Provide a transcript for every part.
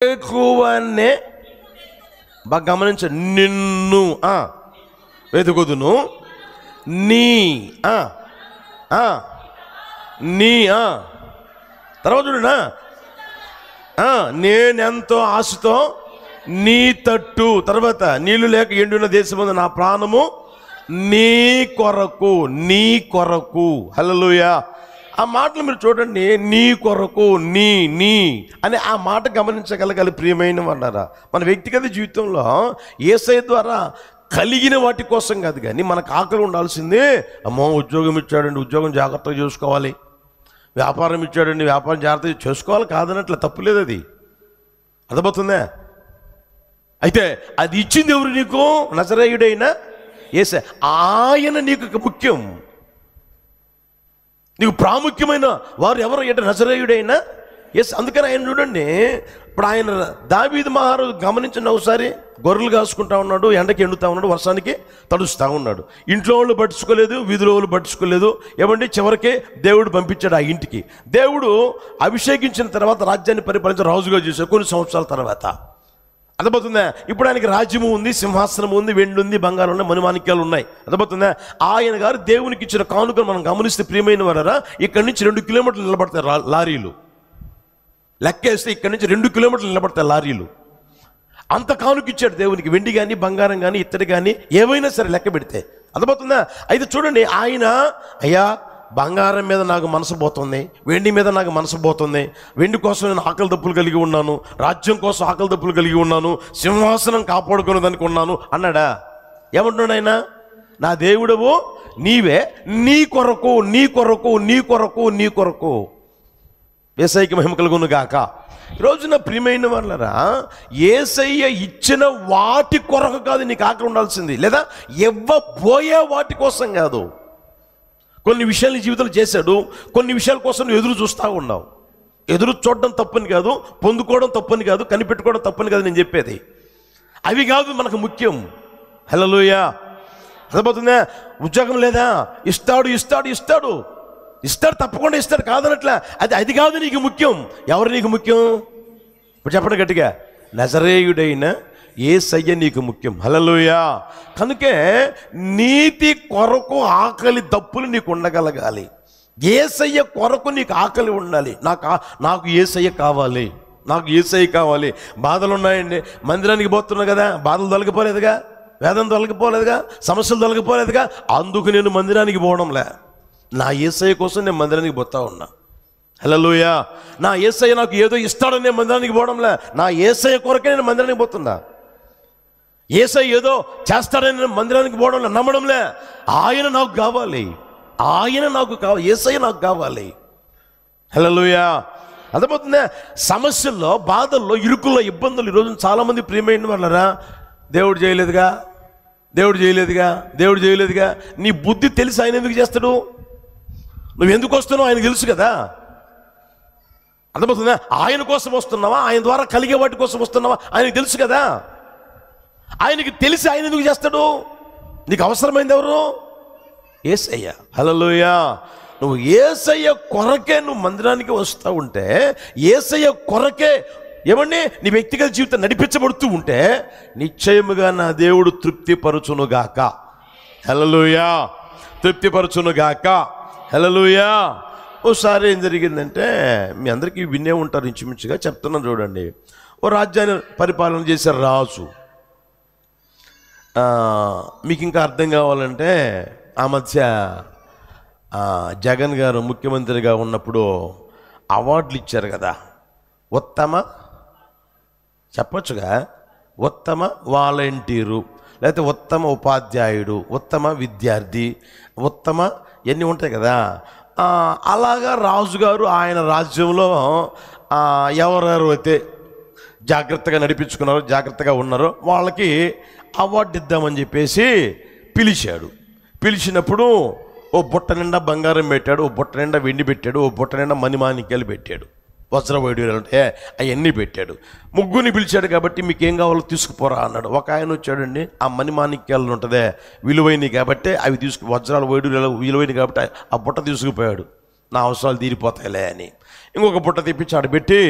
ఎక్కువనే బాగా గమనించండి. నిన్ను వెతుకుదును, నీ నీ తర్వాత చూడనా, నేనెంతో ఆశతో నీ తట్టు, తర్వాత నీళ్లు లేక ఎండున్న దేశమందు నా ప్రాణము నీ కొరకు, నీ కొరకు. హల్లెలూయా. ఆ మాటలు మీరు చూడండి, నీ కొరకు, నీ నీ అని ఆ మాట గమనించగలగాలి. ప్రియమైన వాళ్ళారా, మన వ్యక్తిగత జీవితంలో యేసయ్య ద్వారా కలిగిన వాటి కోసం కాదు, కానీ మనకు ఆకలి ఉండాల్సిందే. అమ్మో ఉద్యోగం ఇచ్చాడండి, ఉద్యోగం జాగ్రత్తగా చూసుకోవాలి. వ్యాపారం ఇచ్చాడండి, వ్యాపారం జాగ్రత్తగా చేసుకోవాలి, కాదనట్ల తప్పు లేదు, అది అర్థమవుతుందా? అయితే అది ఇచ్చింది ఎవరు నీకు? నజరేయుడైన యేసయ్య. ఆయన నీకు ముఖ్యం, నీకు ప్రాముఖ్యమైన వారు ఎవరు అంటే నజరేయుడైన యేసయ్య. అందుకని ఆయన చూడండి, ఇప్పుడు ఆయన దావీదు మహారాజు గమనించండి ఒకసారి. గొర్రెలు కాసుకుంటా ఉన్నాడు, ఎండకి ఎండుతూ ఉన్నాడు, వర్షానికి తడుస్తూ ఉన్నాడు. ఇంట్లో వాళ్ళు పట్టించుకోలేదు, వీధిలో వాళ్ళు పట్టించుకోలేదు. ఏమండి, చివరికి దేవుడు పంపించాడు ఆ ఇంటికి. దేవుడు అభిషేకించిన తర్వాత రాజ్యాన్ని పరిపాలించే రాజుగా చేశాడు కొన్ని సంవత్సరాల తర్వాత. అర్థమవుతుందా? ఇప్పుడు ఆయనకి రాజ్యము ఉంది, సింహాసనం ఉంది, వెండి ఉంది, బంగారం ఉన్నాయి, మణిమాణిక్యాలు ఉన్నాయి. అర్థమవుతుందా? ఆయన గారు దేవునికి ఇచ్చిన కానుకను మనం గమనిస్తే ప్రియమైన వారా, ఇక్కడి నుంచి 2 కిలోమీటర్లు నిలబడతాయి లారీలు. లెక్కేస్తే ఇక్కడి నుంచి 2 కిలోమీటర్లు నిలబడతాయి లారీలు. అంత కానుకిచ్చాడు దేవునికి, వెండి కానీ బంగారం కానీ ఇత్తడి కానీ ఏవైనా సరే లెక్క పెడితే. అర్థమవుతుందా? అయితే చూడండి, ఆయన అయ్యా బంగారం మీద నాకు మనసు పోతుంది, వెండి మీద నాకు మనసు పోతుంది, వెండి కోసం నేను ఆకలి దప్పులు కలిగి ఉన్నాను, రాజ్యం కోసం ఆకలి దప్పులు కలిగి ఉన్నాను, సింహాసనం కాపాడుకునే దానికి ఉన్నాను అన్నాడా? ఏమంటున్నాడు ఆయన? నా దేవుడవు నీవే, నీ కొరకు నీ కొరకు నీ కొరకు నీ కొరకు. యేసయ్యకి మహిమ కలుగును గాక. ఈరోజున ప్రియమైన వాళ్ళరా, యేసయ్య ఇచ్చిన వాటి కొరకు కాదు నీకు ఆకలి ఉండాల్సింది, లేదా ఇవ్వబోయే వాటి కోసం కాదు. కొన్ని విషయాలు నీ జీవితంలో చేశాడు, కొన్ని విషయాల కోసం నువ్వు ఎదురు చూస్తూ ఉన్నావు. ఎదురు చూడడం తప్పని కాదు, పొందుకోవడం తప్పని కాదు, కనిపెట్టుకోవడం తప్పని కాదు నేను చెప్పేది. అవి కాదు మనకు ముఖ్యం. హల్లెలూయా. అర్థమవుతుందా? ఉద్యోగం లేదా? ఇస్తాడు ఇస్తాడు ఇస్తాడు ఇస్తాడు, తప్పకుండా ఇస్తాడు, కాదనట్లా. అది కాదు నీకు ముఖ్యం. ఎవరు నీకు ముఖ్యం? ఇప్పుడు చెప్పండి గట్టిగా, నజరేయుడైన యేసయ్య నీకు ముఖ్యం. హల్లెలూయా. కనుకే నీతి కొరకు ఆకలి దప్పులు నీకు ఉండగలగాలి. యేసయ్య కొరకు నీకు ఆకలి ఉండాలి. నాకు యేసయ్య కావాలి, నాకు యేసయ్య కావాలి. బాధలు ఉన్నాయండి, మందిరానికి పోతున్నా కదా, బాధలు తొలగిపోలేదుగా, వేదన తొలగిపోలేదుగా, సమస్యలు తొలగిపోలేదుగా, అందుకు నేను మందిరానికి పోవడంలే. నా యేసయ్య కోసం నేను మందిరానికి పోతా ఉన్నా. హల్లెలూయా. నా యేసయ్య నాకు ఏదో ఇస్తాడని నేను మందిరానికి పోవడంలే, నా యేసయ్య కొరకే నేను మందిరానికి పోతున్నా. యేసయ్య ఏదో చేస్తాడని నేను మందిరానికి పోవడంలే, నమ్మడంలే. ఆయన నాకు కావాలి, ఆయన నాకు కావాలి, యేసయ్య నాకు కావాలి. హల్లెలూయా. అర్థమవుతుందా? సమస్యల్లో, బాధల్లో, ఇరుకుల్లో, ఇబ్బందులు ఈరోజు చాలామంది ప్రియమైన వాళ్ళరా, దేవుడు చేయలేదుగా, దేవుడు చేయలేదుగా, దేవుడు చేయలేదుగా. నీ బుద్ధి తెలిసి ఆయన ఎందుకు చేస్తాడు? నువ్వు ఎందుకు వస్తున్నావు ఆయన తెలుసు కదా. అర్థమవుతుందా? ఆయన కోసం వస్తున్నావా, ఆయన ద్వారా కలిగే వాటి కోసం వస్తున్నావా, ఆయనకు తెలుసు కదా. ఆయనకి తెలిసి ఆయన ఎందుకు చేస్తాడు? నీకు అవసరమైంది ఎవరు? యేసయ్య. హల్లెలూయా. నువ్వు యేసయ్య కొరకే నువ్వు మందిరానికి వస్తూ ఉంటే, యేసయ్య కొరకే ఏమండి నీ వ్యక్తిగత జీవితం నడిపించబడుతూ ఉంటే, నిశ్చయముగా నా దేవుడు తృప్తిపరచునుగాక. హల్లెలూయా. తృప్తిపరచునుగాక. హల్లెలూయా. ఓసారి ఏం జరిగిందంటే, మీ అందరికీ వినే ఉంటారు, ఇంచుమించుగా చెప్తున్నాను చూడండి. ఓ రాజ్యాన్ని పరిపాలన చేసే రాజు. మీకు ఇంకా అర్థం కావాలంటే, ఆ మధ్య జగన్ గారు ముఖ్యమంత్రిగా ఉన్నప్పుడు అవార్డులు ఇచ్చారు కదా. ఉత్తమ, చెప్పొచ్చుగా, ఉత్తమ వాలంటీరు, లేకపోతే ఉత్తమ ఉపాధ్యాయుడు, ఉత్తమ విద్యార్థి, ఉత్తమ ఇవన్నీ ఉంటాయి కదా. అలాగా రాజుగారు ఆయన రాజ్యంలో ఎవరెవరు అయితే జాగ్రత్తగా నడిపించుకున్నారో, జాగ్రత్తగా ఉన్నారో వాళ్ళకి అవార్డు ఇద్దామని చెప్పేసి పిలిచాడు. పిలిచినప్పుడు ఓ బుట్ట నిండా బంగారం పెట్టాడు, ఓ బుట్ట నిండా వెండి పెట్టాడు, ఓ బుట్ట నిండా మణిమాణిక్యాలు పెట్టాడు, వజ్ర వైడూర్యాలు అంటే అవన్నీ పెట్టాడు. ముగ్గురిని పిలిచాడు కాబట్టి మీకు ఏం కావాలో తీసుకుపోరా అన్నాడు. ఒక ఆయన వచ్చాడండి, ఆ మణిమాణిక్యాలు ఉంటుందే విలువైనవి కాబట్టి అవి వజ్రాలు వైడూర్యాలు విలువైనవి కాబట్టి ఆ బుట్ట తీసుకుపోయాడు. నా అవసరాలు తీరిపోతాయిలే అని ఇంకొక బుట్ట తెప్పించి ఆడ పెట్టి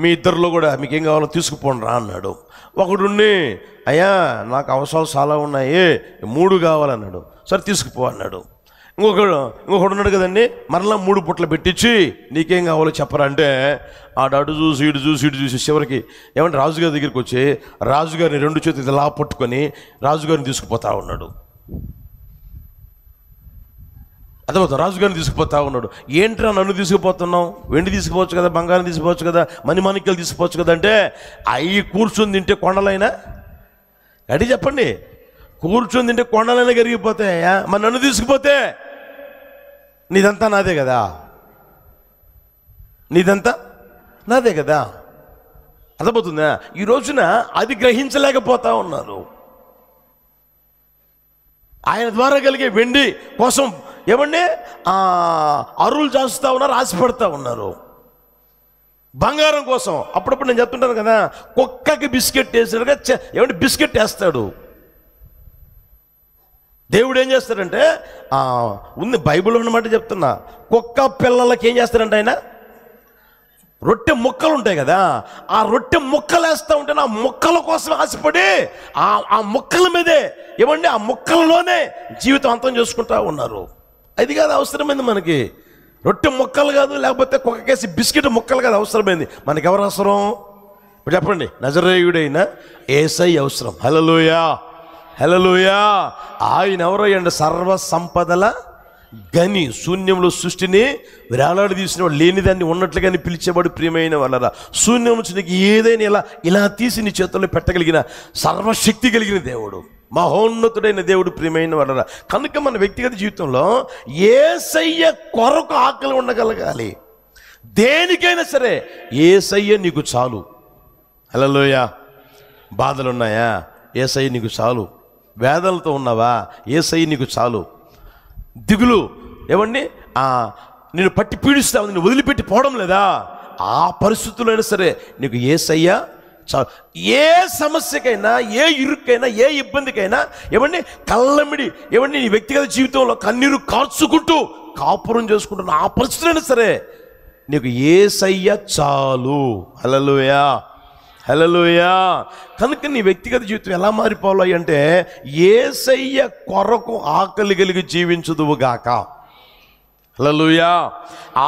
మీ ఇద్దరిలో కూడా మీకేం కావాలో తీసుకుపోండి రా అన్నాడు. ఒకడుండి అయ్యా నాకు అవసరాలు చాలా ఉన్నాయి, 3 కావాలన్నాడు. సరే తీసుకుపో అన్నాడు. ఇంకొకడు ఉన్నాడు కదండి, మరలా 3 పుట్ల పెట్టించి నీకేం కావాలో చెప్పరా అంటే అటు చూసి ఇటు చూసి చివరికి ఏమంటే రాజుగారి దగ్గరికి వచ్చి రాజుగారిని 2 చేతులు ఇలా పట్టుకొని రాజుగారిని తీసుకుపోతా ఉన్నాడు. అర్థమవుతుంది, రాజుగారిని తీసుకుపోతా ఉన్నాడు. ఏంట్రా నన్ను తీసుకుపోతున్నావు? వెండి తీసుకుపోవచ్చు కదా, బంగారం తీసుకుపోవచ్చు కదా, మణిమాణిక్యాలు తీసుకుపోవచ్చు కదా అంటే అవి కూర్చొని తింటే కొండలైనా అడి చెప్పండి, కూర్చొని తింటే కొండలైనా కరిగిపోతాయా? మరి నన్ను తీసుకుపోతే నీదంతా నాదే కదా, నీదంతా నాదే కదా. అర్థమవుతుందా? ఈ రోజున అది గ్రహించలేకపోతా ఉన్నారు. ఆయన ద్వారా కలిగే వెండి కోసం ఏమండి అరువులు చేస్తూ ఉన్నారు, ఆశపడతా ఉన్నారు. బంగారం కోసం అప్పుడప్పుడు నేను చెప్తుంటాను కదా, కుక్కకి బిస్కెట్ వేసినట్టుగా ఏమంటే బిస్కెట్ వేస్తాడు. దేవుడు ఏం చేస్తాడంటే ఉంది బైబిల్లో ఉన్నమాట చెప్తున్నా, కుక్క పిల్లలకి ఏం చేస్తాడంటే ఆయన రొట్టె ముక్కలు ఉంటాయి కదా, ఆ రొట్టె ముక్కలు వేస్తూ ఉంటే ఆ ముక్కల కోసం ఆశపడి ఆ ముక్కల మీదే ఏమండి ఆ ముక్కలలోనే జీవితం అంతం చేసుకుంటా ఉన్నారు. అది కాదు అవసరమైంది మనకి, రొట్టె ముక్కలు కాదు, లేకపోతే కుక్కకేసి బిస్కెట్ ముక్కలు కాదు అవసరమైంది. మనకి ఎవరు అవసరం? ఇప్పుడు చెప్పండి, నజరేయుడైన యేసయ్య అవసరం. హల్లెలూయా, హల్లెలూయా. ఆయన ఎవరయ్యండి? సర్వ సంపదల గని, శూన్యంలో సృష్టిని వేలాడదీసినవాడు, లేనిదాన్ని ఉన్నట్లుగానే పిలిచేవాడు. ప్రియమైన వాళ్ళరా, శూన్యం నుంచి నీకు ఏదైనా ఇలా తీసి నీ చేతుల్లో పెట్టగలిగిన సర్వశక్తి కలిగిన దేవుడు, మహోన్నతుడైన దేవుడు. ప్రియమైన వాళ్ళరా, కనుక మన వ్యక్తిగత జీవితంలో యేసయ్య కొరకు ఆకలి ఉండగలగాలి. దేనికైనా సరే యేసయ్య నీకు చాలు. హల్లెలూయా. బాధలున్నాయా? యేసయ్య నీకు చాలు. వేదనలతో ఉన్నావా? యేసయ్య నీకు చాలు. దిగులు ఏమండి నేను పట్టి పీడిస్తావు, నేను వదిలిపెట్టి పోవడం లేదా? ఆ పరిస్థితుల్లో అయినా సరే నీకు యేసయ్య చాలు. ఏ సమస్యకైనా, ఏ ఇరుక్కైనా, ఏ ఇబ్బందికైనా ఏమండి కళ్ళమిడి ఏమండి నీ వ్యక్తిగత జీవితంలో కన్నీరు కార్చుకుంటూ కాపురం చేసుకుంటున్న ఆ పరిస్థితులైనా సరే నీకు యేసయ్య చాలు. హల్లెలూయా, హల్లెలూయా. కనుక నీ వ్యక్తిగత జీవితం ఎలా మారిపోవాలి అంటే యేసయ్య కొరకు ఆకలి కలిగి జీవించుదువుగాక. హల్లెలూయా.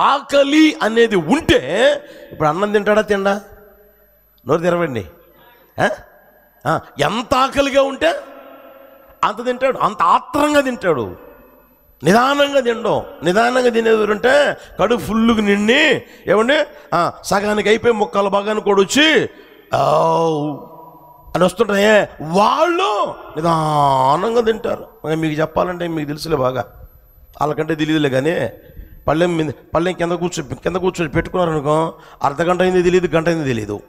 ఆకలి అనేది ఉంటే ఇప్పుడు అన్నం తింటాడా? తిండా? నోరు తెరవండి. ఎంత ఆకలిగా ఉంటే అంత తింటాడు, అంత ఆత్రంగా తింటాడు. నిదానంగా తినడం, నిదానంగా తినేది అంటే కడుపు ఫుల్లుగా నిండి ఏమండి సగానికి అయిపోయి ముక్కలు భాగానికి కూడా వచ్చి అని వస్తుంటాయే, వాళ్ళు నిదానంగా తింటారు. మీకు చెప్పాలంటే మీకు తెలుసులే బాగా, వాళ్ళకంటే తెలియదులే. కానీ పళ్ళెం కింద కూర్చొని పెట్టుకున్నారనుకో, అర్ధగంట అయింది తెలియదు, గంట అయింది తెలియదు.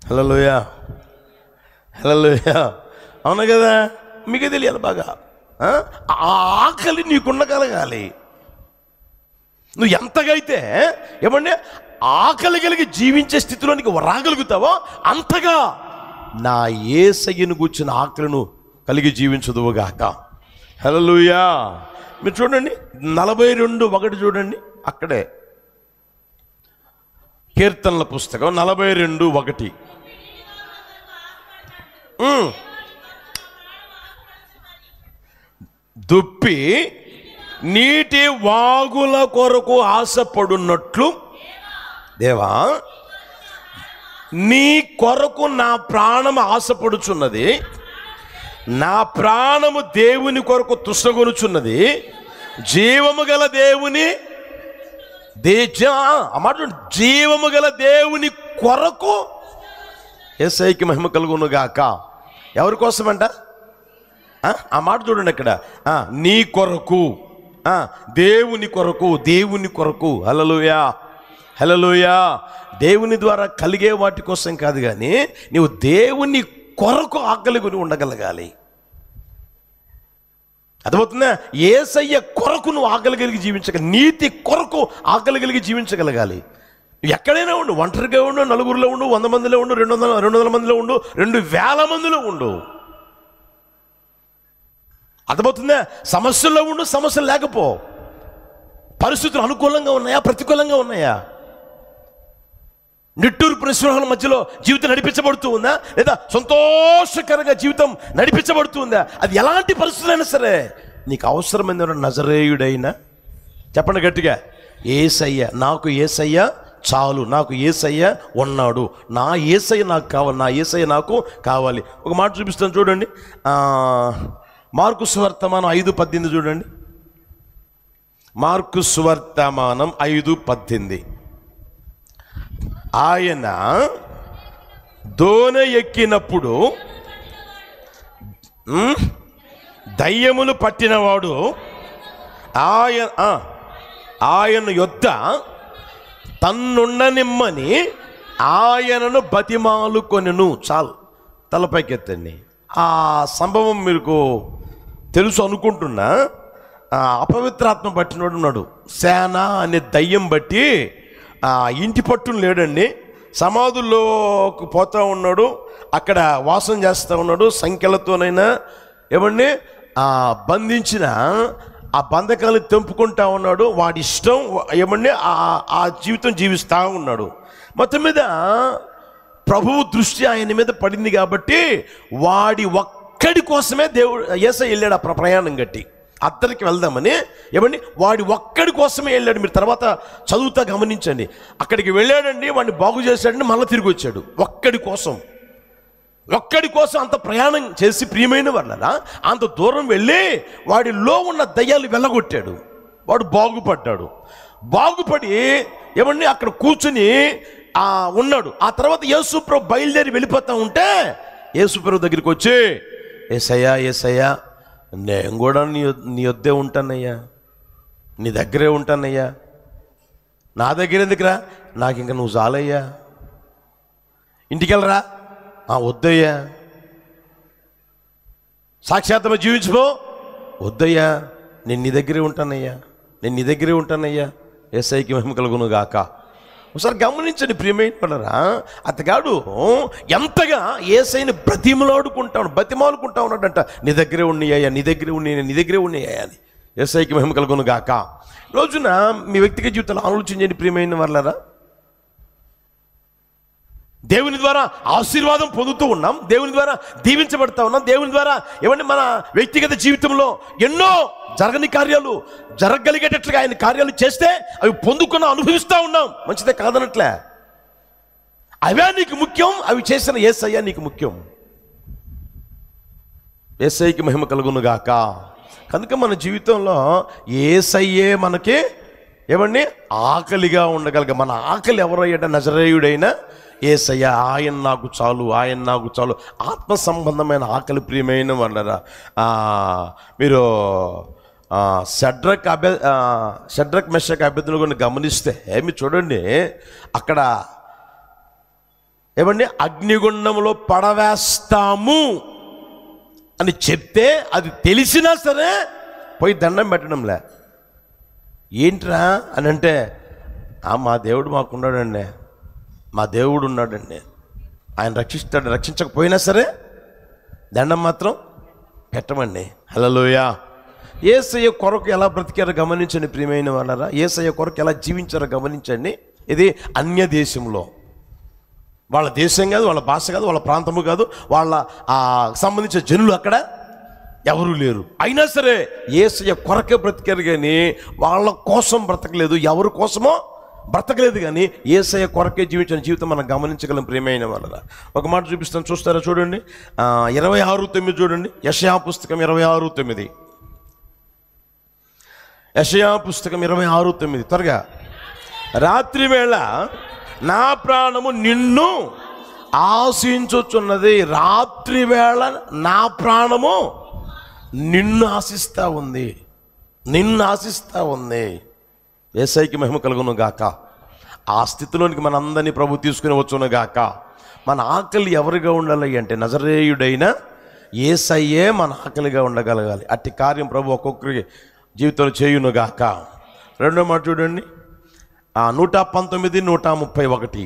హల్లెలూయా, హల్లెలూయా. అవునా కదా? మీకే తెలియాలి బాగా. ఆ ఆకలి నీకుండగలగాలి. నువ్వు ఎంతగైతే ఏమంటే ఆకలి కలిగి జీవించే స్థితిలో నీకు రాగలుగుతావో అంతగా నా యేసయ్యను గూర్చిన ఆకలిను కలిగి జీవించదువుగాక. హల్లెలూయా. మీరు చూడండి 42:1 చూడండి, అక్కడే కీర్తనల పుస్తకం 42:1. దుప్పి నీటి వాగుల కొరకు ఆశపడున్నట్లు దేవా నీ కొరకు నా ప్రాణము ఆశపడుచున్నది, నా ప్రాణము దేవుని కొరకు తుసగొనుచున్నది. జీవము గల దేవుని జీవము గల దేవుని కొరకు యేసయ్యకి మహిమ కలుగును గాక. ఎవరి కోసమంట? ఆ మాట చూడండి అక్కడ, నీ కొరకు, దేవుని కొరకు, దేవుని కొరకు. హల్లెలూయా, హల్లెలూయా. దేవుని ద్వారా కలిగే వాటి కోసం కాదు, కానీ నీవు దేవుని కొరకు ఆకలి కొని ఉండగలగాలి. అర్థమవుతుందా? యేసయ్య కొరకు నువ్వు ఆకలి కలిగి నీతి కొరకు ఆకలి కలిగి జీవించగలగాలి. ఎక్కడైనా ఉండు, ఒంటరిగా ఉండు, నలుగురిలో ఉండు, 100 మందిలో ఉండు, 200 మందిలో ఉండు, 2000 మందిలో ఉండు. అర్థమవుతుందా? సమస్యల్లో ఉండు, సమస్యలు లేకపో. పరిస్థితులు అనుకూలంగా ఉన్నాయా, ప్రతికూలంగా ఉన్నాయా? నిట్టూరు పరిశ్రమల మధ్యలో జీవితం నడిపించబడుతూ ఉందా, లేదా సంతోషకరంగా జీవితం నడిపించబడుతూ ఉందా? అది ఎలాంటి పరిస్థితులైనా సరే నీకు అవసరమైన నజరేయుడైనా, చెప్పండి గట్టిగా, యేసయ్య, నాకు యేసయ్య చాలు, నాకు యేసయ్య ఉన్నాడు, నా యేసయ్య నాకు కావాలి, నా యేసయ్య నాకు కావాలి. ఒక మాట చూపిస్తాను చూడండి, మార్కు సువార్తమానం 5:18 చూడండి. మార్కు సువార్తమానం 5:18. ఆయన దోణి ఎక్కినప్పుడు దయ్యములు పట్టినవాడు ఆయన యొద్ద తన్నుండనిమ్మని ఆయనను బతిమాలుకొనెను. చాలు, తలపైకెత్తండి. ఆ సంభవం మీకు తెలుసు అనుకుంటున్నా. అపవిత్రాత్మ పట్టినోడు ఉన్నాడు, సేన అనే దయ్యం బట్టి ఇంటి పట్టును లేడండి, సమాధుల్లోకి పోతూ ఉన్నాడు, అక్కడ వాసం చేస్తూ ఉన్నాడు. సంఖ్యలతోనైనా ఏమండి బంధించిన ఆ బంధకాలు తెంపుకుంటా ఉన్నాడు. వాడి ఇష్టం ఏమండి ఆ జీవితం జీవిస్తూ ఉన్నాడు. మొత్తం మీద ప్రభువు దృష్టి ఆయన మీద పడింది కాబట్టి వాడి ఒక్కడి కోసమే దేవుడు యేసయ్య వెళ్ళాడు ఆ ప్రయాణం గట్టి అద్దరికి వెళ్దామని. ఏమండి వాడి ఒక్కడి కోసమే వెళ్ళాడు. మీరు తర్వాత చదువుతా గమనించండి. అక్కడికి వెళ్ళాడండి, వాడిని బాగు చేశాడండి, మళ్ళీ తిరిగి వచ్చాడు. ఒక్కడి కోసం అంత ప్రయాణం చేసి, ప్రియమైన వాళ్ళరా, అంత దూరం వెళ్ళి వాడిలో ఉన్న దయ్యాలు వెళ్ళగొట్టాడు. వాడు బాగుపడి ఏమండి అక్కడ కూర్చుని ఉన్నాడు. ఆ తర్వాత యేసుప్రభు బయలుదేరి వెళ్ళిపోతా ఉంటే యేసుప్రభు దగ్గరికి వచ్చి, యేసయ్యా నేను కూడా నీ వద్దే ఉంటానయ్యా, నీ దగ్గరే ఉంటానయ్యా, నా దగ్గర ఎందుకురా, నాకు ఇంకా నువ్వు చాలయ్యా, ఇంటికెళ్ళరా, వద్దయ్యా, సాక్షాత్మ జీవించుకో, వద్దయ్యా, నేను నీ దగ్గరే ఉంటానయ్యా, యేసయ్యకి మహిమ కలుగును గాక. ఒకసారి గమనించండి ప్రియమైన వాళ్ళరా, అతగాడు ఎంతగా యేసయ్యని బతిమాలుకుంటా ఉన్నాడంట. నీ దగ్గరే ఉన్నాయ్యా అని. యేసయ్యకి మహిమ కలుగును గాక. రోజున మీ వ్యక్తిగత జీవితంలో ఆలోచించండి ప్రియమైన వాళ్ళరా, దేవుని ద్వారా ఆశీర్వాదం పొందుతూ ఉన్నాం, దేవుని ద్వారా దీవించబడతా ఉన్నాం, దేవుని ద్వారా ఏమంటే మన వ్యక్తిగత జీవితంలో ఎన్నో జరగగలిగేటట్లుగా ఆయన కార్యాలు చేస్తే అవి పొందుకున్న అనుభవిస్తూ ఉన్నాం. మంచిదే కాదనట్లే, అవే నీకు ముఖ్యం, అవి చేసిన యేసయ్య నీకు ముఖ్యం. యేసయ్యకి మహిమ కలుగును గాక. కనుక మన జీవితంలో యేసయ్యే మనకి ఏమండి ఆకలిగా ఉండగలగ. మన ఆకలి ఎవరయ్యాడ? నజరేయుడైన యేసయ్య. ఆయన నాకు చాలు. ఆత్మ సంబంధమైన ఆకలి ప్రియమైన వాళ్ళరా. మీరు షడ్రక్ మెషక్ అబేద్నెగోను గమనిస్తే మీరు చూడండి, అక్కడ ఏమండి అగ్నిగుండంలో పడవేస్తాము అని చెప్తే అది తెలిసినా సరే పోయి దండం పెట్టడంలే. ఏంట్రా అని అంటే, మా దేవుడు మాకున్నాడండి, మా దేవుడు ఉన్నాడండి, ఆయన రక్షించకపోయినా సరే దండం మాత్రం పెట్టమండి. హల్లెలూయా. యేసయ్య కొరకు ఎలా బ్రతికారో గమనించండి ప్రియమైన వాళ్ళరా. యేసయ్య కొరకు ఎలా జీవించారో గమనించండి. ఇది అన్య దేశంలో, వాళ్ళ దేశం కాదు, వాళ్ళ భాష కాదు, వాళ్ళ ప్రాంతము కాదు, వాళ్ళ సంబంధించిన జనులు అక్కడ ఎవరూ లేరు. అయినా సరే యేసయ్య కొరకే బ్రతికారు కానీ వాళ్ళ కోసం బ్రతకలేదు, ఎవరి కోసమో బ్రతకలేదు. కానీ యేసయ్య కొరకే జీవించిన జీవితం మనం గమనించగలం ప్రియమైన వాళ్ళరా. ఒక మాట చూపిస్తాను, చూస్తారా? చూడండి 26:9 చూడండి. యెషయా పుస్తకం 26:9. యెషయా పుస్తకం 26:9 త్వరగా. రాత్రి వేళ నా ప్రాణము నిన్ను ఆశించుచున్నది. రాత్రి వేళ నా ప్రాణము నిన్ను ఆశిస్తూ ఉంది. యేసయ్యకి మహిమ కలుగును గాక. ఆ స్థితిలోనికి మనందరినీ ప్రభు తీసుకుని వచ్చును గాక. మన ఆకలి ఎవరిగా ఉండాలి అంటే నజరేయుడైన యేసయ్యే మన ఆకలిగా ఉండగలగాలి. అట్టి కార్యం ప్రభు ఒక్కొక్కరి జీవితంలో చేయును గాక. రెండో మాట చూడండి, 119, 131.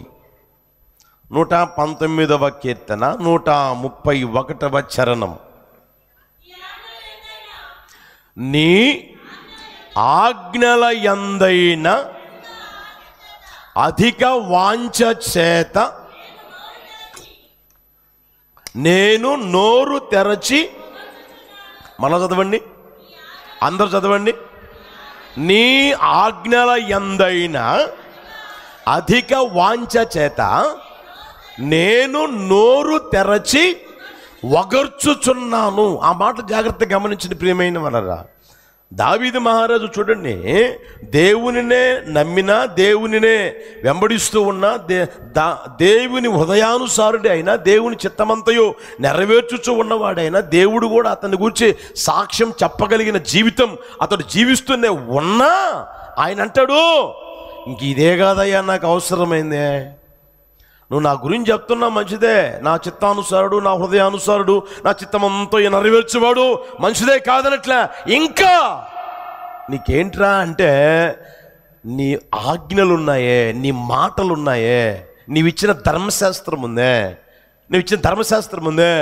119వ కీర్తన 131వ చరణం. నీ ఆజ్ఞల యందైన అధిక వాంఛ చేత నేను నోరు తెరచి, మళ్ళా చదవండి, అందరూ చదవండి, నీ ఆజ్ఞల యందైన అధిక వాంఛ చేత నేను నోరు తెరచి వగర్చుచున్నాను. ఆ మాట జాగ్రత్తగా గమనించిన ప్రియమైన వాళ్ళరా, దావీదు మహారాజు చూడండి, దేవునినే నమ్మినా, దేవునినే వెంబడిస్తూ ఉన్న, దేవుని హృదయానుసారుడి అయినా, దేవుని చిత్తమంతయు నెరవేర్చుచూ ఉన్నవాడైనా, దేవుడు కూడా అతని గురించి సాక్ష్యం చెప్పగలిగిన జీవితం అతడు జీవిస్తూనే ఉన్నా ఆయన అంటాడు, ఇంక ఇదే కాదయ్యా నాకు అవసరమైందే, నువ్వు నా గురించి చెప్తున్నా మంచిదే, నా చిత్తానుసారుడు, నా హృదయానుసారుడు, నా చిత్తమంతో నెరవేర్చేవాడు మంచిదే కాదనట్లే, ఇంకా నీకేంట్రా అంటే నీ ఆజ్ఞలున్నాయే, నీ మాటలున్నాయే, నీవిచ్చిన ధర్మశాస్త్రం ఉందే, నీవిచ్చిన ధర్మశాస్త్రం ఉందే,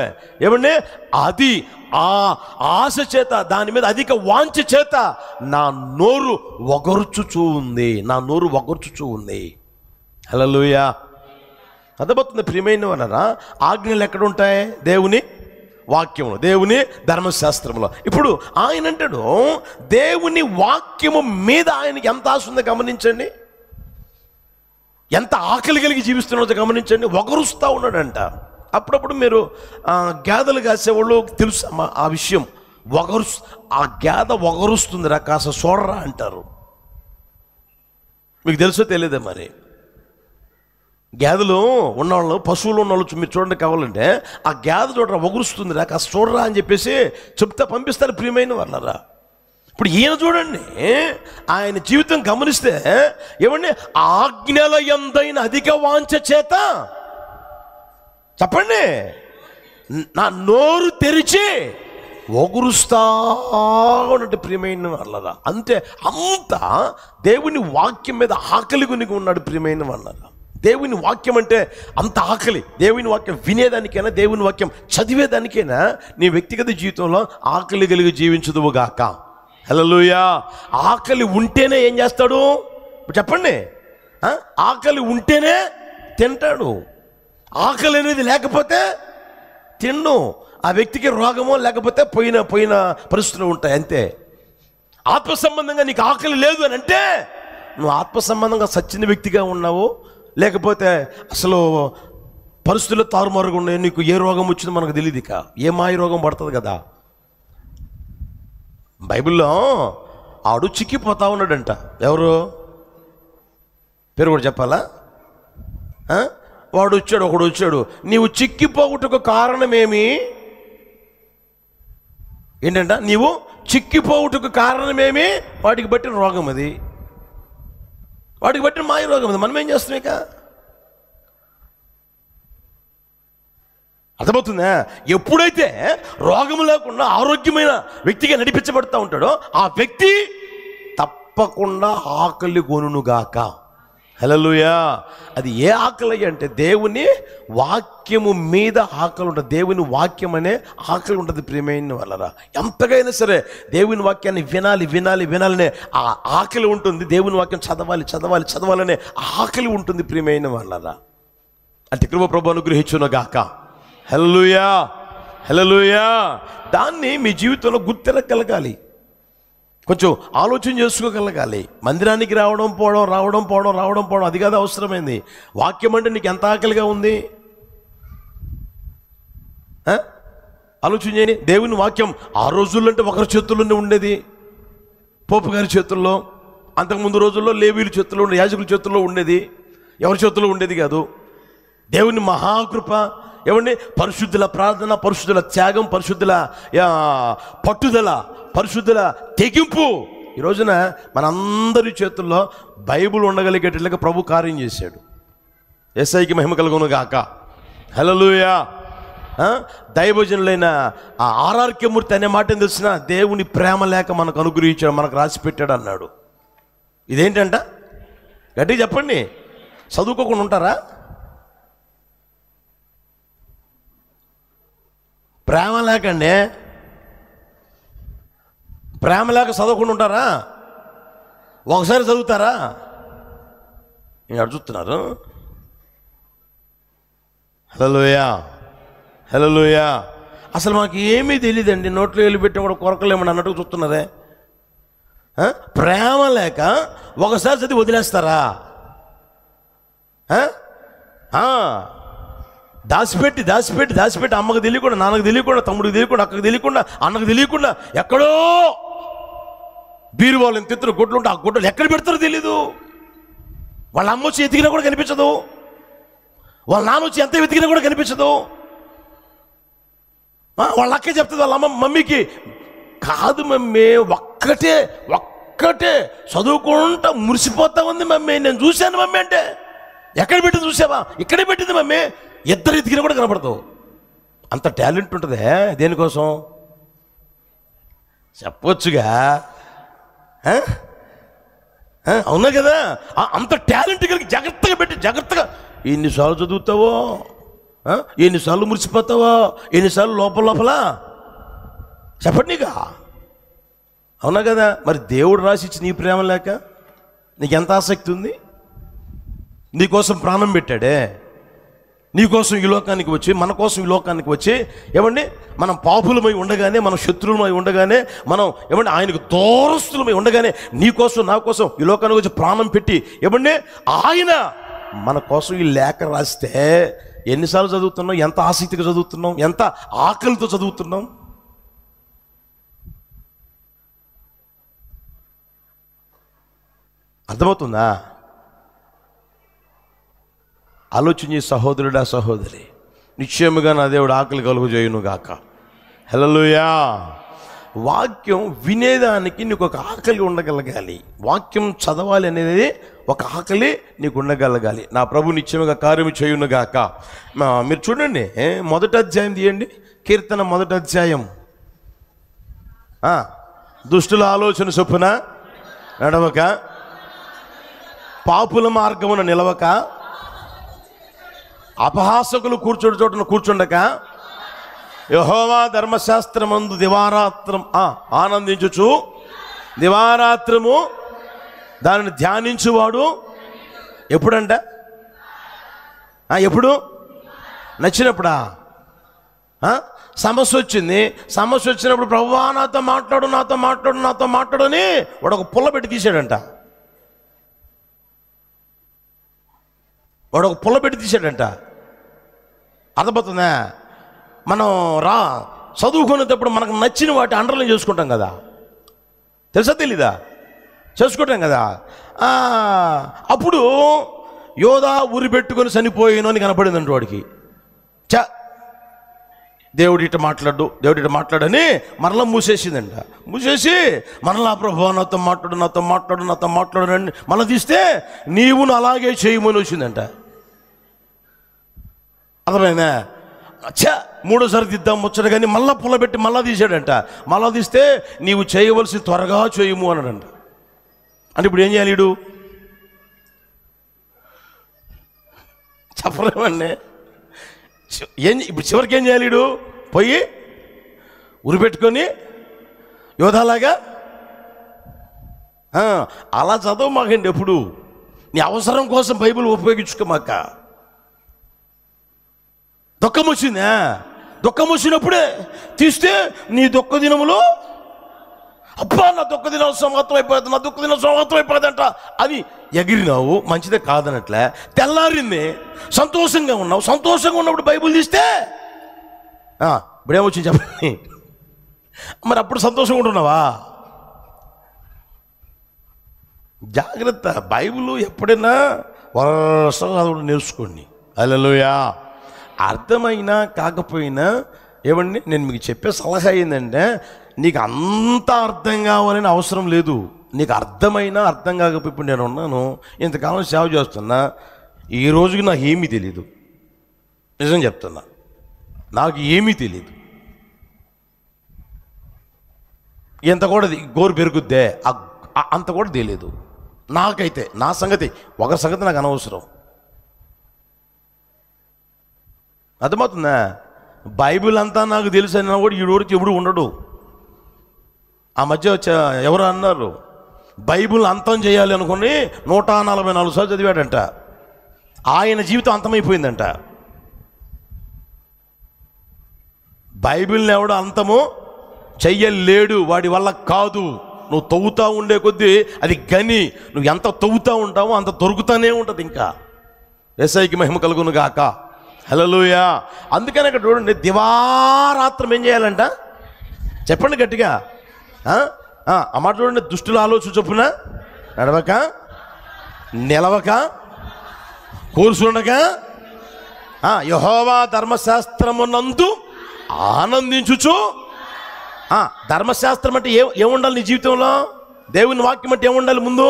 ఏమండి అది ఆ ఆశ చేత, దాని మీద అధిక వాంఛ చేత నా నోరు వగర్చుచూ ఉంది, నా నోరు వగర్చుచూ ఉంది. హల్లెలూయా. అర్థమవుతుంది ప్రియమైన వాళ్ళరా, ఆజ్ఞలు ఎక్కడ ఉంటాయి? దేవుని వాక్యము, దేవుని ధర్మశాస్త్రంలో. ఇప్పుడు ఆయన అంటాడు, దేవుని వాక్యము మీద ఆయనకి ఎంత ఆశ ఉందో గమనించండి, ఎంత ఆకలి కలిగి జీవిస్తున్నాడో గమనించండి. వగరుస్తూ ఉన్నాడంట. అప్పుడప్పుడు మీరు గేదెలు కాసేవాళ్ళు తెలుసు ఆ విషయం, ఆ గేదె వగరుస్తుందిరా, కాస్త చూడరా అంటారు. మీకు తెలుసో తెలియదే మరి. గేదెలు ఉన్నవాళ్ళు, పశువులు ఉన్నవాళ్ళు మీరు చూడండి, కావాలంటే ఆ గేదె చూడరా వగురుస్తుందిరా, కాస్త చూడరా అని చెప్పేసి చెప్తే పంపిస్తారు ప్రియమైన వాళ్ళరా. ఇప్పుడు ఈయన చూడండి, ఆయన జీవితం గమనిస్తే ఏమండి, ఆజ్ఞల యందైన అధిక వాంఛ చేత, చెప్పండి, నా నోరు తెరిచి ఒగురుస్తా ఉన్నట్టు ప్రియమైన వాళ్ళరా. అంతే, అంత దేవుని వాక్యం మీద ఆకలి కొనిగి ఉన్నాడు ప్రియమైన వాళ్ళరా. దేవుని వాక్యం అంటే అంత ఆకలి. దేవుని వాక్యం వినేదానికైనా, దేవుని వాక్యం చదివేదానికైనా నీ వ్యక్తిగత జీవితంలో ఆకలి కలిగి జీవించదువుగాక. హల్లెలూయా. ఆకలి ఉంటేనే ఏం చేస్తాడు చెప్పండి? ఆకలి ఉంటేనే తింటాడు. ఆకలి అనేది లేకపోతే తిన్ను. ఆ వ్యక్తికి రోగమో లేకపోతే పోయిన పరిస్థితులు ఉంటాయి, అంతే. ఆత్మ సంబంధంగా నీకు ఆకలి లేదు అని అంటే నువ్వు ఆత్మ సంబంధంగా సచ్చిన వ్యక్తిగా ఉన్నావు, లేకపోతే అసలు పరిస్థితుల్లో తారుమారుగా ఉన్నాయి. నీకు ఏ రోగం వచ్చిందో మనకు తెలియదు, ఇక ఏ మాయ రోగం పడుతుంది కదా. బైబిల్లో ఆడు చిక్కిపోతా ఉన్నాడంట. ఎవరు పేరు కూడా చెప్పాలా? వాడు వచ్చాడు, ఒకడు వచ్చాడు, నీవు చిక్కిపోవుటకు కారణమేమి ఏంటంట? నీవు చిక్కిపోవుటకు కారణమేమి? వాటికి బట్టిన రోగం అది, వాటికి బట్టిన మాయ రోగం అది. మనం ఏం చేస్తాం ఇక? అర్థమవుతుందా? ఎప్పుడైతే రోగం లేకుండా ఆరోగ్యమైన వ్యక్తిగా నడిపించబడుతూ ఉంటాడో ఆ వ్యక్తి తప్పకుండా ఆకలి కొనుగాక. హల్లెలూయా. అది ఏ ఆకలి అంటే దేవుని వాక్యము మీద ఆకలి ఉంటుంది. దేవుని వాక్యం అనే ఆకలి ఉంటుంది ప్రియమైన వాళ్ళరా. ఎంతగైనా సరే దేవుని వాక్యాన్ని వినాలి వినాలి వినాలనే ఆ ఆకలి ఉంటుంది. దేవుని వాక్యం చదవాలి చదవాలి చదవాలనే ఆకలి ఉంటుంది ప్రియమైన వాళ్ళరా. అంటే కృప ప్రభువు అనుగ్రహించునుగాక. హల్లెలూయా హల్లెలూయా. దాన్ని మీ జీవితంలో గుర్తిరగలగాలి, కొంచెం ఆలోచన చేసుకోగలగాలి. మందిరానికి రావడం పోవడం రావడం పోవడం రావడం పోవడం అది కాదు అవసరమైంది. వాక్యం అంటే నీకు ఎంత ఆకలిగా ఉంది ఆలోచన చేయండి. దేవుని వాక్యం ఆ రోజుల్లో అంటే ఒకరి చేతుల్లోనే ఉండేది, పోపు గారి చేతుల్లో. అంతకుముందు రోజుల్లో లేవీల చేతుల్లో ఉండే, యాజకుల చేతుల్లో ఉండేది, ఎవరి చేతుల్లో ఉండేది కాదు. దేవుని మహాకృప, ఏమండి, పరిశుద్ధుల ప్రార్థన, పరిశుద్ధుల త్యాగం, పరిశుద్ధుల పట్టుదల, పరిశుద్ధుల తెగింపు. ఈ రోజున మనందరి చేతుల్లో బైబిల్ ఉండగలిగేటట్లుగా ప్రభు కార్యం చేశాడు. యేసయ్యకి మహిమ కలుగును గాక. హల్లెలూయా. దైవజనులైన ఆ ఆర్ఆర్కే మూర్తి అనే మాట ఏం తెలిసిన? దేవుని ప్రేమ లేక మనకు అనుగ్రహించాడు, మనకు రాసి పెట్టాడు అన్నాడు. ఇదేంటంట? గట్టిగా చెప్పండి. చదువుకోకుండా ఉంటారా? ప్రేమ లేకండి, ప్రేమ లేక చదవకుండా ఉంటారా? ఒకసారి చదువుతారా? నేను అడుగుతున్నారు. హల్లెలూయా, హల్లెలూయా. అసలు మాకు ఏమీ తెలియదండి, నోట్లో వెళ్ళి పెట్టిన కూడా కొరకలేమని అన్నట్టుగా చూస్తున్నారే. ప్రేమ లేక ఒకసారి చదివి వదిలేస్తారా? దాచిపెట్టి దాచిపెట్టి దాచిపెట్టి అమ్మకు తెలియకుండా, నాన్నకు తెలియకుండా, తమ్ముడికి తెలియకుండా, అక్కకు తెలియకుండా, అన్నకు తెలియకుండా ఎక్కడో బీరువాళ్ళు ఎంత ఎత్తున గుడ్లు ఉంటే ఆ గుడ్డలు ఎక్కడ పెడతారో తెలీదు. వాళ్ళ అమ్మ వచ్చి ఎతికినా కూడా కనిపించదు, వాళ్ళ నాన్న వచ్చి ఎంత వెతికినా కూడా కనిపించదు. వాళ్ళ అక్కే చెప్తుంది వాళ్ళ మమ్మీకి, కాదు మమ్మీ, ఒక్కటే చదువుకుంటా మురిసిపోతా ఉంది మమ్మీ, నేను చూశాను మమ్మీ అంటే. ఎక్కడ పెట్టింది చూసావా? ఇక్కడే పెట్టింది మమ్మీ. ఇద్దరు ఎతికినా కూడా కనపడదు. అంత టాలెంట్ ఉంటుందే. దేనికోసం చెప్పొచ్చుగా, అవునా కదా? అంత టాలెంట్ కలిగి జాగ్రత్తగా పెట్టి, జాగ్రత్తగా ఎన్నిసార్లు చదువుతావో, ఎన్నిసార్లు మురిసిపోతావో, ఎన్నిసార్లు లోపల చెప్పండి నీకా, అవునా కదా? మరి దేవుడు రాసిచ్చి నీ ప్రేమ లేక నీకు ఎంత ఆసక్తి ఉంది? నీకోసం ప్రాణం పెట్టాడే, నీకోసం ఈ లోకానికి వచ్చి, మన కోసం ఈ లోకానికి వచ్చి, ఏమండి మనం పాపులమై ఉండగానే, మనం శత్రువులమై ఉండగానే, మనం ఏమండి ఆయనకు దూరస్తులమై ఉండగానే, నీకోసం నా కోసం ఈ లోకానికి వచ్చి ప్రాణం పెట్టి, ఏమండి ఆయన మన కోసం ఈ లేఖ రాస్తే ఎన్నిసార్లు చదువుతున్నాం, ఎంత ఆసక్తిగా చదువుతున్నాం, ఎంత ఆకలితో చదువుతున్నాం. అర్థమవుతుందా? ఆలోచించే సహోదరుడా, సహోదరి, నిశ్చయముగా నా దేవుడు ఆకలి కలుగు చేయును గాక. హల్లెలూయా. వాక్యం వినేదానికి నీకు ఒక ఆకలి ఉండగలగాలి. వాక్యం చదవాలి అనేది ఒక ఆకలి నీకు ఉండగలగాలి. నా ప్రభు నిశ్చయముగా కార్యము చేయును గాక. మీరు చూడండి, మొదటి అధ్యాయం తీయండి, కీర్తన మొదటి అధ్యాయం. దుష్టుల ఆలోచన చొప్పున నడవక, పాపుల మార్గమున నిలవక, అపహాసకులు కూర్చోడు చోటున కూర్చుండక, యెహోవా ధర్మశాస్త్రమందు దివారాత్రం ఆనందించుచు, దివారాత్రము దానిని ధ్యానించువాడు. ఎప్పుడంట? ఎప్పుడు? నచ్చినప్పుడా? సమస్య వచ్చింది, సమస్య వచ్చినప్పుడు ప్రభువా నాతో మాట్లాడు, నాతో మాట్లాడు, నాతో మాట్లాడు అని వాడు ఒక పుల్ల పెట్టి తీసాడంట. వాడు ఒక పుల్ల పెట్టి తీసాడంట. అర్థమవుతుందా? మనం చదువుకునేటప్పుడు మనకు నచ్చిన వాటి అండర్లైన్ చేసుకుంటాం కదా, తెలుసా తెలీదా? చేసుకుంటాం కదా. అప్పుడు యోధా ఉరి పెట్టుకొని చనిపోయాను అని కనపడిందంట వాడికి. దేవుడు ఇట మాట్లాడు, దేవుడు ఇట మాట్లాడని మరలా మూసేసిందంట. మూసేసి మరలా ప్రభువా నాతో మాట్లాడు, నాతో మాట్లాడు, నాతో మాట్లాడు అని మళ్ళీ తీస్తే నీవును అలాగే చేయమని వచ్చిందంట. అర్థమైందా? మూడోసారి దిద్దాం ముచ్చట కానీ మళ్ళా పుల్లబెట్టి మళ్ళా తీసాడంట. మళ్ళా తీస్తే నీవు చేయవలసి త్వరగా చేయము అన్నాడంట. అంటే ఇప్పుడు ఏం చేయాలి? చెప్పలేమండి. ఇప్పుడు చివరికి ఏం చేయాలి? పోయి ఉరిపెట్టుకొని యోధాలాగా అలా చదవ మాకండి. ఎప్పుడు నీ అవసరం కోసం బైబిల్ ఉపయోగించుకోమాక. దుఃఖం వచ్చిందా? దుఃఖం వచ్చినప్పుడే తీస్తే నీ దుఃఖ దినములు, అబ్బా నా దుఃఖ దినాలు సమాప్తం అయిపోతుంది, నా దుఃఖ దినం సమాప్తం అయిపోతుందంట అని ఎగిరినావు, మంచిదే కాదనట్లే. తెల్లారింది, సంతోషంగా ఉన్నావు. సంతోషంగా ఉన్నప్పుడు బైబిల్ తీస్తే ఇప్పుడేమొచ్చింది చెప్పండి? మరి అప్పుడు సంతోషంగా ఉంటున్నావా? జాగ్రత్త. బైబిల్ ఎప్పుడైనా వరుసగా చదవడం నేర్చుకోండి. హల్లెలూయా. అర్థమైనా కాకపోయినా ఏమండి, నేను మీకు చెప్పే సలహా ఏంటంటే, నీకు అంత అర్థం కావాలని అవసరం లేదు. నీకు అర్థమైనా అర్థం కాకపోయి, ఇప్పుడు నేను ఉన్నాను, ఇంతకాలం సేవ చేస్తున్నా, ఈ రోజుకి నాకు ఏమీ తెలీదు. నిజం చెప్తున్నా, నాకు ఏమీ తెలీదు. ఎంత కూడా గోరు పెరుగుద్దే అంత కూడా తెలియదు నాకైతే. నా సంగతి, ఒకరి సంగతి నాకు అనవసరం. అర్థమవుతుందా? బైబిల్ అంతా నాకు తెలుసు అన్నా కూడా ఈడోడికి ఎప్పుడు ఉండడు. ఆ మధ్య ఎవరు అన్నారు, బైబిల్ అంతం చేయాలి అనుకుని 144 సార్లు చదివాడంట. ఆయన జీవితం అంతమైపోయిందంట. బైబిల్ని ఎవడో అంతము చెయ్యలేడు, వాడి వల్ల కాదు. నువ్వు తవ్వుతూ ఉండే కొద్దీ అది గని, నువ్వు ఎంత తవ్వుతూ ఉంటావో అంత దొరుకుతూనే ఉంటుంది. ఇంకా యేసయ్యకి మహిమ కలుగును గాక. హల్లెలూయా. అందుకని అక్కడ చూడండి, దివారాత్రం ఏం చేయాలంట? చెప్పండి గట్టిగా. ఆ మాట చూడండి. దుష్టుల ఆలోచన చొప్పున నడవక, నిలవక, కూర్చుండగా యెహోవా ధర్మశాస్త్రమునందు ఆనందించుచు. ధర్మశాస్త్రం అంటే ఏముండాలి నీ జీవితంలో? దేవుని వాక్యం అంటే ఏముండాలి? ముందు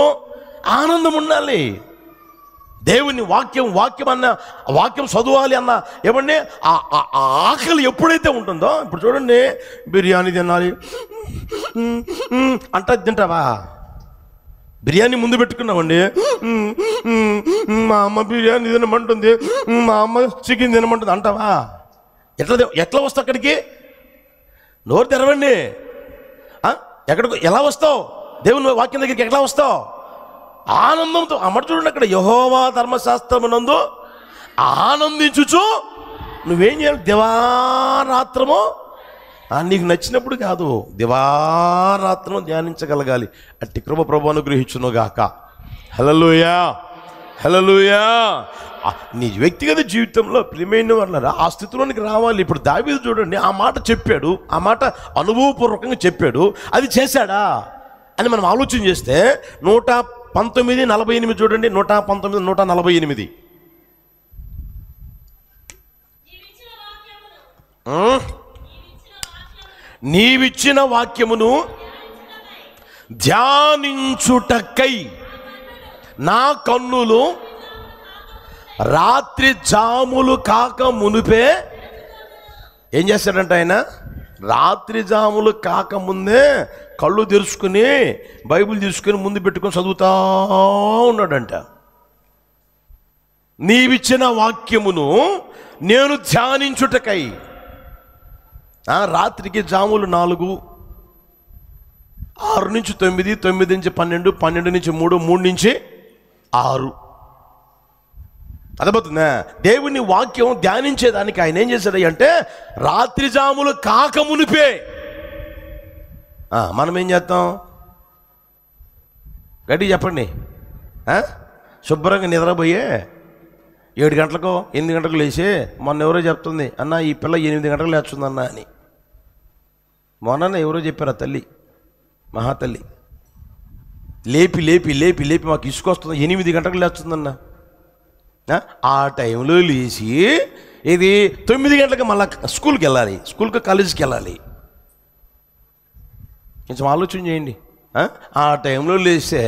ఆనందం ఉండాలి. దేవుని వాక్యం అన్న వాక్యం చదవాలి అన్న ఏమండి ఆకలి ఎప్పుడైతే ఉంటుందో, ఇప్పుడు చూడండి, బిర్యానీ తినాలి అంటే తింటావా? బిర్యానీ ముందు పెట్టుకున్నామండి, మా అమ్మ బిర్యానీ తినమంటుంది, మా అమ్మ చికెన్ తినమంటుంది అంటావా? ఎట్లా వస్తావు అక్కడికి? నోరు తెరవండి. ఎక్కడికి ఎలా వస్తావు? దేవుని వాక్యం దగ్గరికి ఎట్లా వస్తావు? ఆనందంతో. అమ్మట చూడండి, అక్కడ యెహోవా ధర్మశాస్త్రమునందు ఆనందించుచు. నువ్వేం చేయాలి? దివారాత్రము నీకు నచ్చినప్పుడు కాదు, దివారాత్రము ధ్యానించగలగాలి. అట్టి కృప ప్రభువును అనుగ్రహించునుగాక. హల్లెలూయా, హల్లెలూయా. నీ వ్యక్తిగత జీవితంలో ప్రియమైన వాళ్ళారా ఆ స్థితిలోనికి రావాలి. ఇప్పుడు దావీదు చూడండి, ఆ మాట చెప్పాడు, ఆ మాట అనుభవపూర్వకంగా చెప్పాడు, అది చేశాడా అని మనం ఆలోచన చేస్తే 119:48 చూడండి. 119, 148. నీవిచ్చిన వాక్యమును ధ్యానించుటకై నా కన్నులు రాత్రి జాములు కాక మునిపే ఏం చేస్తాడంట ఆయన? రాత్రి జాములు కాకముందే కళ్ళు తెరుచుకుని బైబిల్ తీసుకుని ముందు పెట్టుకొని చదువుతా ఉన్నాడంట. నీవిచ్చిన వాక్యమును నేను ధ్యానించుటకై. రాత్రికి జాములు 4, 6 నుంచి 9, 9 నుంచి 12, 12 నుంచి 3, 3 నుంచి 6. అర్థమవుతుందా? దేవుని వాక్యం ధ్యానించేదానికి ఆయన ఏం చేశాడు అంటే రాత్రి జాములు కాక మునిపే. మనం ఏం చేస్తాం? గట్టి చెప్పండి. శుభ్రంగా నిద్రపోయే 7 గంటలకో 8 గంటలకు లేచి, మొన్న ఎవరో చెప్తుంది, అన్న ఈ పిల్ల 8 గంటలకు లేస్తుందన్న అని. మొన్న ఎవరో చెప్పారు, ఆ తల్లి, మహాతల్లి, లేపి లేపి లేపి లేపి మాకు ఇసుకొస్తుంది, 8 గంటలకు లేస్తుందన్న. ఆ టైంలో లేచి ఇది 9 గంటలకు మళ్ళీ స్కూల్కి వెళ్ళాలి, స్కూల్కి కాలేజీకి వెళ్ళాలి. కొంచెం ఆలోచన చేయండి. ఆ టైంలో లేస్తే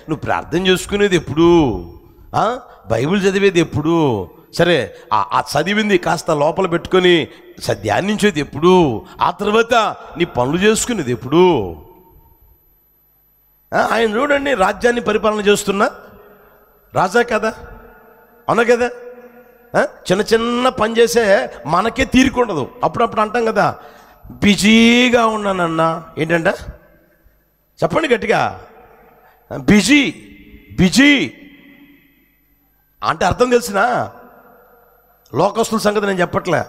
నువ్వు ప్రార్థన చేసుకునేది ఎప్పుడు? బైబిల్ చదివేది ఎప్పుడు? సరే, ఆ చదివింది కాస్త లోపల పెట్టుకొని ధ్యానించేది ఎప్పుడు? ఆ తర్వాత నీ పనులు చేసుకునేది ఎప్పుడు? ఆయన చూడండి, రాజ్యాన్ని పరిపాలన చేస్తున్నా రాజా కదా, అవునా కదా? చిన్న చిన్న పని చేసే మనకే తీరికుండదు. అప్పుడప్పుడు అంటాం కదా, బిజీగా ఉన్నానన్నా. ఏంటంట? చెప్పండి గట్టిగా. బిజీ బిజీ అంటే అర్థం తెలిసినా? లోకస్తుల సంగతి నేను చెప్పట్లే.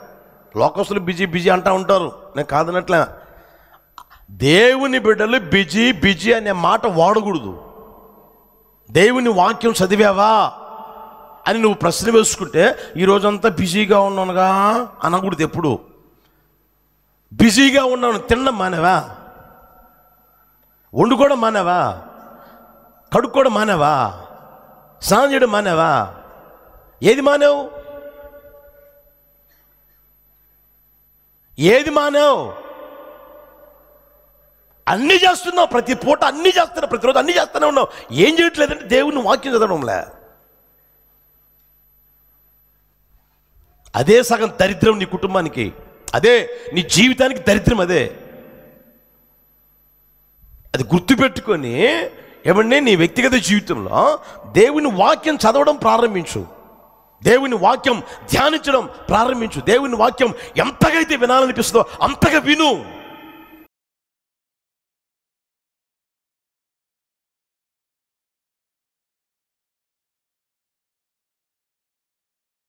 లోకస్తులు బిజీ బిజీ అంటూ ఉంటారు, నేను కాదనట్లే. దేవుని బిడ్డలు బిజీ బిజీ అనే మాట వాడకూడదు. దేవుని వాక్యం చదివావా అని నువ్వు ప్రశ్న వేసుకుంటే ఈరోజంతా బిజీగా ఉన్నానుగా అనకూడదు. ఎప్పుడు బిజీగా ఉన్నాను? తినడం మానేవా? వండుకోవడం మానేవా? కడుక్కోవడం మానేవా? స్నానం చేయడం మానేవా? ఏది మానేవు? ఏది మానేవు? అన్నీ చేస్తున్నావు, ప్రతి పూట అన్నీ చేస్తున్నావు, ప్రతిరోజు అన్నీ చేస్తూనే ఉన్నావు. ఏం చేయట్లేదంటే దేవుని వాక్యం చదవడంలే. అదే సగం దరిద్రం నీ కుటుంబానికి, అదే నీ జీవితానికి దరిద్రం. అదే అది గుర్తుపెట్టుకొని ఏమండి నీ వ్యక్తిగత జీవితంలో దేవుని వాక్యం చదవడం ప్రారంభించు, దేవుని వాక్యం ధ్యానించడం ప్రారంభించు. దేవుని వాక్యం ఎంతగైతే వినాలనిపిస్తుందో అంతగా విను.